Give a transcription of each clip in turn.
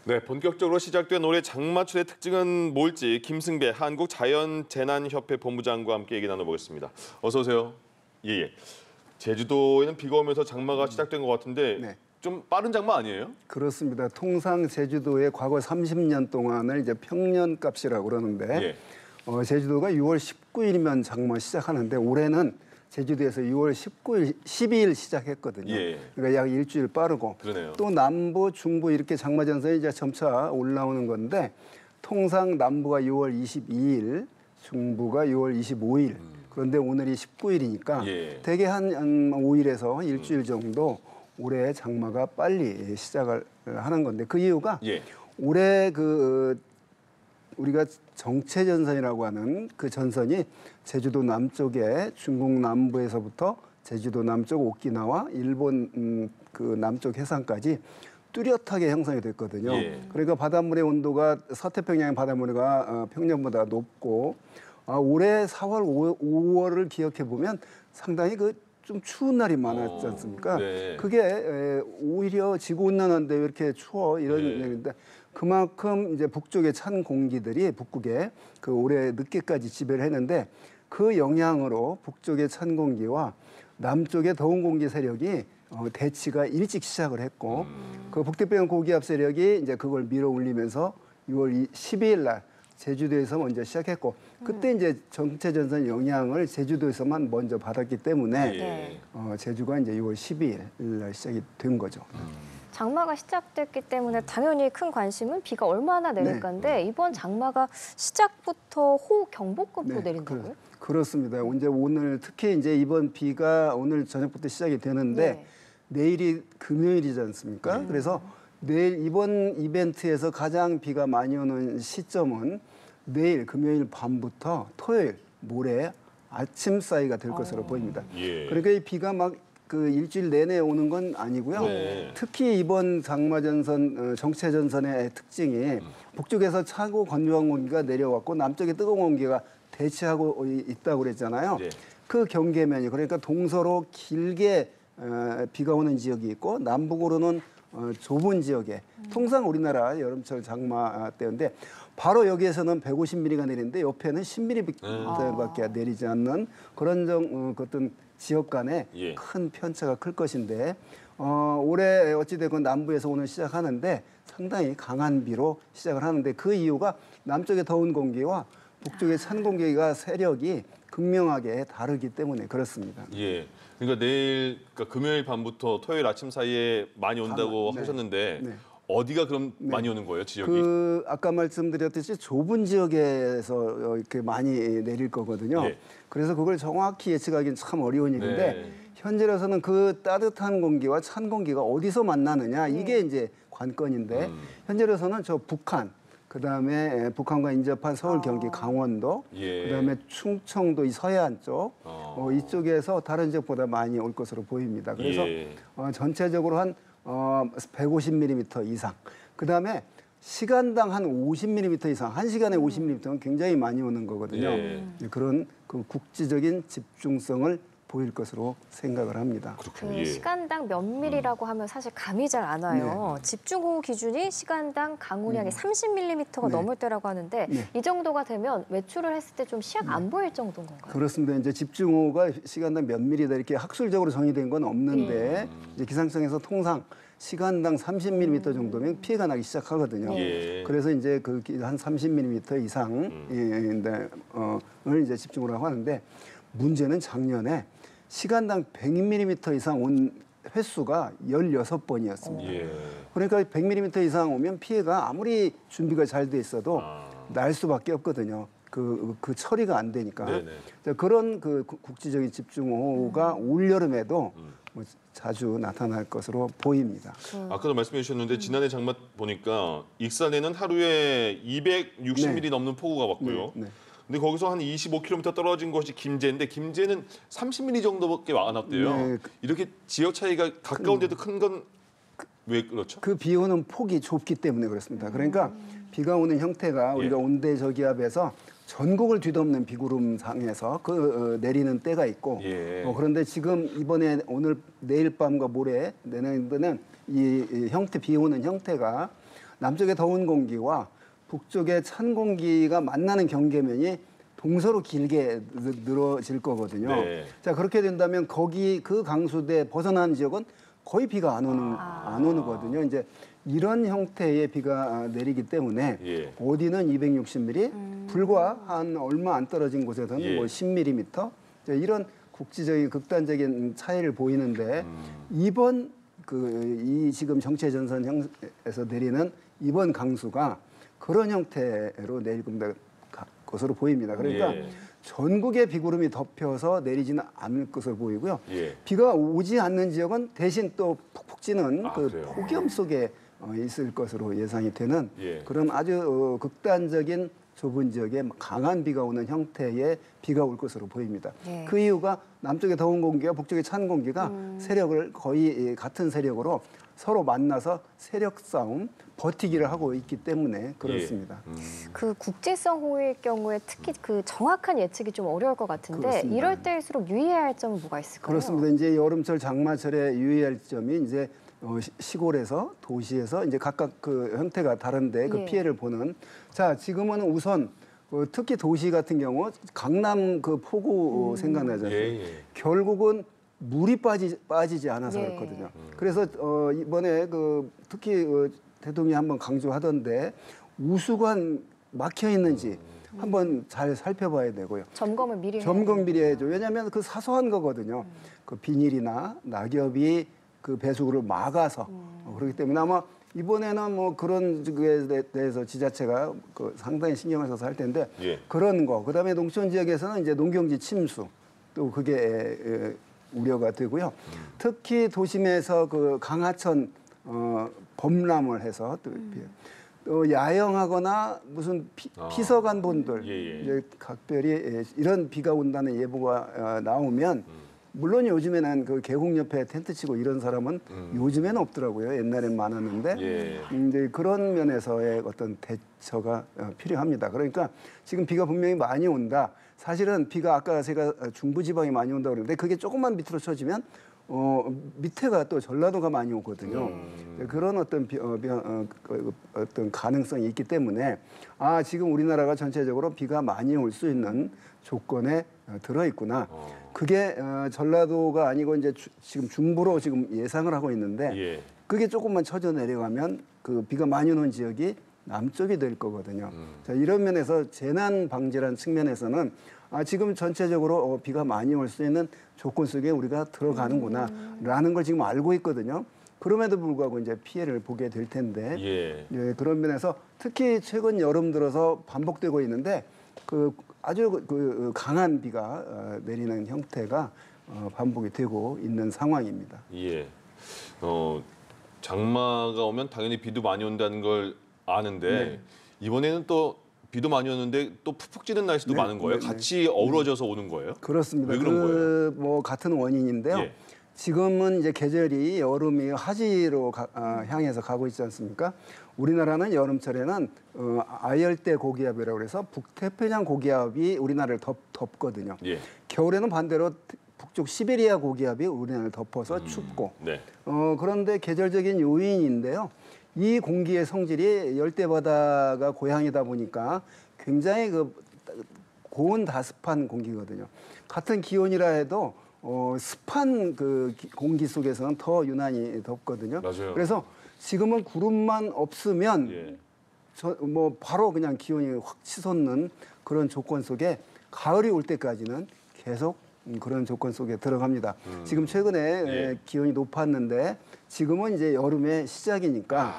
네, 본격적으로 시작된 올해 장마철의 특징은 뭘지 김승배 한국자연재난협회 본부장과 함께 얘기 나눠보겠습니다. 어서 오세요. 예. 제주도에는 비가 오면서 장마가 시작된 것 같은데 네. 좀 빠른 장마 아니에요? 그렇습니다. 통상 제주도의 과거 30년 동안을 이제 평년값이라고 그러는데 제주도가 6월 19일이면 장마 시작하는데 올해는 제주도에서 6월 12일 시작했거든요. 그러니까 약 일주일 빠르고 그러네요. 또 남부, 중부 이렇게 장마 전선이 이제 점차 올라오는 건데 통상 남부가 6월 22일, 중부가 6월 25일. 그런데 오늘이 19일이니까 대개 한 5일에서 일주일 정도 올해 장마가 빨리 시작을 하는 건데 그 이유가 올해 우리가 정체전선이라고 하는 그 전선이 제주도 남쪽에 중국 남부에서부터 제주도 남쪽 오키나와 일본 그 남쪽 해상까지 뚜렷하게 형성이 됐거든요. 그러니까 바닷물의 온도가 서태평양 바닷물가 평년보다 높고 올해 4월, 5월을 기억해 보면 상당히 좀 추운 날이 많았지 않습니까? 그게 오히려 지구온난화인데 왜 이렇게 추워 이런 얘기인데 그만큼 이제 북쪽의 찬 공기들이 북극에 올해 늦게까지 지배를 했는데 그 영향으로 북쪽의 찬 공기와 남쪽의 더운 공기 세력이 대치가 일찍 시작을 했고 그 북태평양 고기압 세력이 이제 그걸 밀어올리면서 6월 12일 날 제주도에서 먼저 시작했고 그때 이제 정체전선 영향을 제주도에서만 먼저 받았기 때문에 제주가 이제 6월 12일 날 시작이 된 거죠. 장마가 시작됐기 때문에 당연히 큰 관심은 비가 얼마나 내릴까인데 이번 장마가 시작부터 호우경보급으로 내린다고요? 그렇습니다. 이제 오늘 특히 이제 이번 비가 오늘 저녁부터 시작이 되는데 내일이 금요일이지 않습니까? 그래서 내일 이번 이벤트에서 가장 비가 많이 오는 시점은 내일 금요일 밤부터 토요일 모레 아침 사이가 될 것으로 보입니다. 그러니까 이 비가 막 일주일 내내 오는 건 아니고요. 특히 이번 장마전선, 정체전선의 특징이 북쪽에서 차고 건조한 공기가 내려왔고 남쪽에 뜨거운 공기가 대치하고 있다고 그랬잖아요. 그 경계면이 그러니까 동서로 길게 비가 오는 지역이 있고 남북으로는 좁은 지역에 통상 우리나라 여름철 장마 때인데 바로 여기에서는 150mm가 내리는데 옆에는 10mm밖에 내리지 않는 그런 어떤 지역 간에 큰 편차가 클 것인데 올해 어찌되건 남부에서 오늘 시작하는데 상당히 강한 비로 시작을 하는데 그 이유가 남쪽의 더운 공기와 북쪽의 찬 공기가 세력이 극명하게 다르기 때문에 그렇습니다. 그러니까 내일 금요일 밤부터 토요일 아침 사이에 많이 온다고 하셨는데 어디가 그럼 많이 오는 거예요, 지역이? 아까 말씀드렸듯이 좁은 지역에서 이렇게 많이 내릴 거거든요. 그래서 그걸 정확히 예측하기는 참 어려운 일인데 현재로서는 그 따뜻한 공기와 찬 공기가 어디서 만나느냐 이게 이제 관건인데 현재로서는 저 북한 그다음에 북한과 인접한 서울, 경기, 강원도, 그다음에 충청도 이 서해안 쪽 이쪽에서 다른 지역보다 많이 올 것으로 보입니다. 그래서 전체적으로 한 150mm 이상. 그다음에 시간당 한 50mm 이상, 1시간에 50mm면 굉장히 많이 오는 거거든요. 그런 국지적인 집중성을 보일 것으로 생각을 합니다. 시간당 몇 밀리라고 하면 사실 감이 잘 안 와요. 집중호우 기준이 시간당 강우량이 30mm가 넘을 때라고 하는데 이 정도가 되면 외출을 했을 때 좀 시야가 안 보일 정도인 건가요? 그렇습니다. 이제 집중호우가 시간당 몇 밀리다 이렇게 학술적으로 정의된 건 없는데 이제 기상청에서 통상 시간당 30mm 정도면 피해가 나기 시작하거든요. 그래서 이제 한 30mm 이상을 이제 집중호우라고 하는데 문제는 작년에 시간당 100mm 이상 온 횟수가 16번이었습니다. 그러니까 100mm 이상 오면 피해가 아무리 준비가 잘 돼 있어도 날 수밖에 없거든요. 그 처리가 안 되니까. 그런 국지적인 집중호우가 올여름에도 자주 나타날 것으로 보입니다. 아까도 말씀해 주셨는데 지난해 장마 보니까 익산에는 하루에 260mm 넘는 폭우가 왔고요. 근데 거기서 한 25km 떨어진 것이 김제인데 김제는 30mm 정도밖에 안 왔대요. 이렇게 지역 차이가 가까운데도 큰 건 왜 그렇죠? 그 비 오는 폭이 좁기 때문에 그렇습니다. 그러니까 비가 오는 형태가 우리가 온대저기압에서 전국을 뒤덮는 비구름 상에서 내리는 때가 있고 그런데 지금 이번에 오늘 내일 밤과 모레 내년에는 이 형태 비 오는 형태가 남쪽의 더운 공기와 북쪽의 찬 공기가 만나는 경계면이 동서로 길게 늘어질 거거든요. 네. 자, 그렇게 된다면 거기 그 강수대 벗어난 지역은 거의 비가 안 오거든요. 이제 이런 형태의 비가 내리기 때문에 예. 어디는 260mm, 불과 한 얼마 안 떨어진 곳에서는 예. 뭐 10mm 이런 국지적인 극단적인 차이를 보이는데 이번 이 지금 정체 전선에서 내리는 이번 강수가 그런 형태로 내릴 것으로 보입니다. 그러니까 예. 전국에 비구름이 덮여서 내리지는 않을 것으로 보이고요. 예. 비가 오지 않는 지역은 대신 또 푹푹 찌는 폭염 속에 있을 것으로 예상이 되는 예. 그런 아주 극단적인 좁은 지역에 강한 비가 오는 형태의 비가 올 것으로 보입니다. 예. 그 이유가 남쪽의 더운 공기와 북쪽의 찬 공기가 세력을 거의 같은 세력으로 서로 만나서 세력 싸움, 버티기를 하고 있기 때문에 그렇습니다. 예. 그 국지성 호우일 경우에 특히 그 정확한 예측이 좀 어려울 것 같은데 그렇습니다. 이럴 때일수록 유의해야 할 점은 뭐가 있을까요? 그렇습니다. 이제 여름철 장마철에 유의할 점이 이제 시골에서 도시에서 이제 각각 그 형태가 다른데 그 예. 피해를 보는. 자, 지금은 우선 특히 도시 같은 경우 강남 그 폭우 생각나잖아요. 예. 결국은 물이 빠지지 않아서 예. 그렇거든요. 그래서 이번에 특히 대통령이 한번 강조하던데 우수관 막혀 있는지 한번 잘 살펴봐야 되고요. 점검을 미리 해야죠. 왜냐하면 그 사소한 거거든요. 그 비닐이나 낙엽이 그 배수구를 막아서 그렇기 때문에 아마 이번에는 뭐 그런 거에 대해서 지자체가 상당히 신경을 써서 할 텐데 예. 그런 거. 그다음에 농촌 지역에서는 이제 농경지 침수 또 그게 우려가 되고요. 특히 도심에서 그 강하천 범람을 해서 또 야영하거나 무슨 피서간 분들 이제 각별히 이런 비가 온다는 예보가 나오면 물론 요즘에는 그 계곡 옆에 텐트 치고 이런 사람은 요즘에는 없더라고요. 옛날엔 많았는데 이제 그런 면에서의 어떤 대처가 필요합니다. 그러니까 지금 비가 분명히 많이 온다. 사실은 비가 아까 제가 중부지방이 많이 온다고 그러는데 그게 조금만 밑으로 쳐지면 밑에가 또 전라도가 많이 오거든요. 그런 어떤 어떤 가능성이 있기 때문에 지금 우리나라가 전체적으로 비가 많이 올 수 있는 조건에 들어 있구나. 그게 전라도가 아니고 이제 지금 중부로 지금 예상을 하고 있는데 예. 그게 조금만 쳐져 내려가면 그 비가 많이 오는 지역이 남쪽이 될 거거든요. 자, 이런 면에서 재난 방지라는 측면에서는 지금 전체적으로 비가 많이 올 수 있는 조건 속에 우리가 들어가는구나라는 걸 지금 알고 있거든요. 그럼에도 불구하고 이제 피해를 보게 될 텐데 예, 그런 면에서 특히 최근 여름 들어서 반복되고 있는데 아주 강한 비가 내리는 형태가 반복이 되고 있는 상황입니다. 예. 장마가 오면 당연히 비도 많이 온다는 걸 아는데 네. 이번에는 또 비도 많이 오는데 또 푹푹 찌는 날씨도 많은 거예요? 같이 어우러져서 오는 거예요? 그렇습니다. 왜 그런 거예요? 뭐 같은 원인인데요. 예. 지금은 이제 계절이 여름이 하지로 향해서 가고 있지 않습니까? 우리나라는 여름철에는 아열대 고기압이라고 그래서 북태평양 고기압이 우리나라를 덮거든요. 예. 겨울에는 반대로 북쪽 시베리아 고기압이 우리나라를 덮어서 춥고 네. 그런데 계절적인 요인인데요. 이 공기의 성질이 열대바다가 고향이다 보니까 굉장히 고온 다습한 공기거든요. 같은 기온이라 해도 습한 공기 속에서는 더 유난히 덥거든요. 맞아요. 그래서 지금은 구름만 없으면 예. 뭐 바로 그냥 기온이 확 치솟는 그런 조건 속에 가을이 올 때까지는 계속 그런 조건 속에 들어갑니다. 지금 최근에 예. 기온이 높았는데 지금은 이제 여름의 시작이니까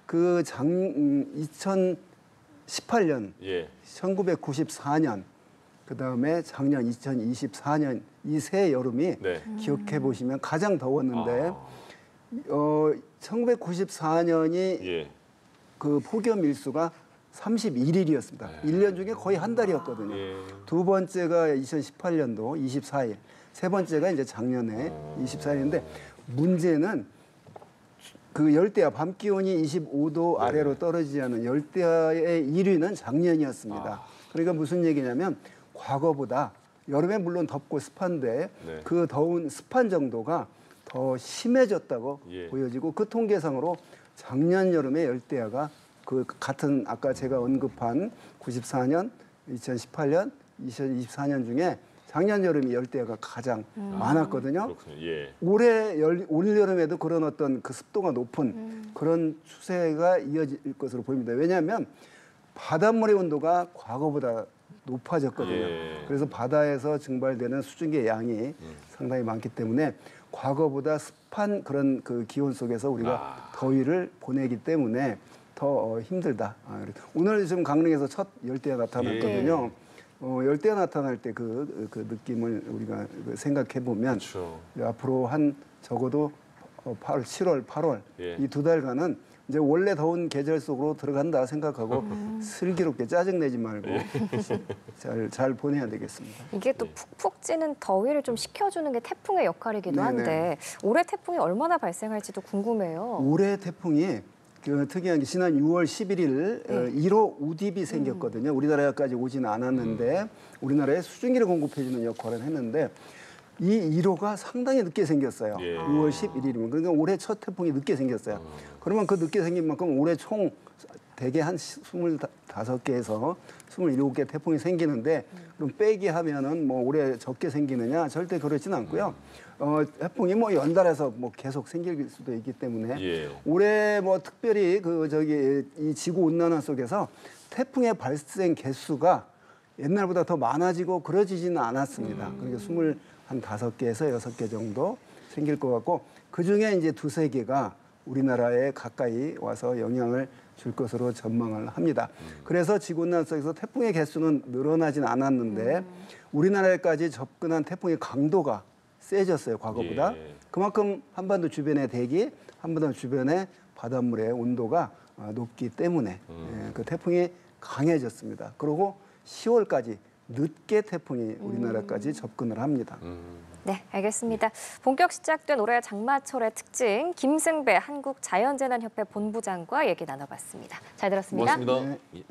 2018년, 예. 1994년, 그다음에 작년 2024년 이 세 여름이 네. 기억해 보시면 가장 더웠는데 1994년이 예. 그 폭염 일수가 31일이었습니다. 1년 중에 거의 한 달이었거든요. 예. 두 번째가 2018년도 24일, 세 번째가 이제 작년에 24일인데 문제는 그 열대야 밤 기온이 25도 네. 아래로 떨어지지 않은 열대야의 1위는 작년이었습니다. 그러니까 무슨 얘기냐면 과거보다 여름에 물론 덥고 습한데 네. 그 더운 습한 정도가 더 심해졌다고 예. 보여지고 그 통계상으로 작년 여름에 열대야가 그 같은 아까 제가 언급한 94년, 2018년, 2024년 중에 작년 여름이 열대야가 가장 많았거든요. 예. 올 여름에도 그런 어떤 그 습도가 높은 그런 추세가 이어질 것으로 보입니다. 왜냐하면 바닷물의 온도가 과거보다 높아졌거든요. 예. 그래서 바다에서 증발되는 수증기의 양이 상당히 많기 때문에 과거보다 습한 그런 그 기온 속에서 우리가 더위를 보내기 때문에 더 힘들다. 오늘 지금 강릉에서 첫 열대야 나타났거든요. 열대야 나타날 때 그 느낌을 우리가 생각해 보면 그렇죠. 앞으로 한 적어도 7월, 8월 이 2달간은 이제 원래 더운 계절 속으로 들어간다 생각하고 슬기롭게 짜증내지 말고 잘 보내야 되겠습니다. 이게 또 푹푹 찌는 더위를 좀 식혀주는 게 태풍의 역할이기도 한데 올해 태풍이 얼마나 발생할지도 궁금해요. 올해 태풍이 특이한 게 지난 6월 11일 1호 우딥이 생겼거든요. 우리나라까지 오지는 않았는데 우리나라에 수증기를 공급해주는 역할을 했는데 이 1호가 상당히 늦게 생겼어요. 6월 11일이면. 그러니까 올해 첫 태풍이 늦게 생겼어요. 그러면 그 늦게 생긴 만큼 올해 총 대개 한 25개에서 27개 태풍이 생기는데 그럼 빼기 하면은 뭐 올해 적게 생기느냐? 절대 그렇지는 않고요. 태풍이 뭐 연달아서 뭐 계속 생길 수도 있기 때문에 올해 뭐 특별히 이 지구 온난화 속에서 태풍의 발생 개수가 옛날보다 더 많아지고 그러지지는 않았습니다. 그러니까 25개에서 6개 정도 생길 것 같고 그중에 이제 2-3개가 우리나라에 가까이 와서 영향을 줄 것으로 전망을 합니다. 그래서 지구온난화 속에서 태풍의 개수는 늘어나진 않았는데 우리나라에까지 접근한 태풍의 강도가 세졌어요, 과거보다. 그만큼 한반도 주변의 대기, 한반도 주변의 바닷물의 온도가 높기 때문에 그 태풍이 강해졌습니다. 그리고 10월까지 늦게 태풍이 우리나라까지 접근을 합니다. 네, 알겠습니다. 본격 시작된 올해 장마철의 특징, 김승배 한국자연재난협회 본부장과 얘기 나눠봤습니다. 잘 들었습니다. 고맙습니다. 네.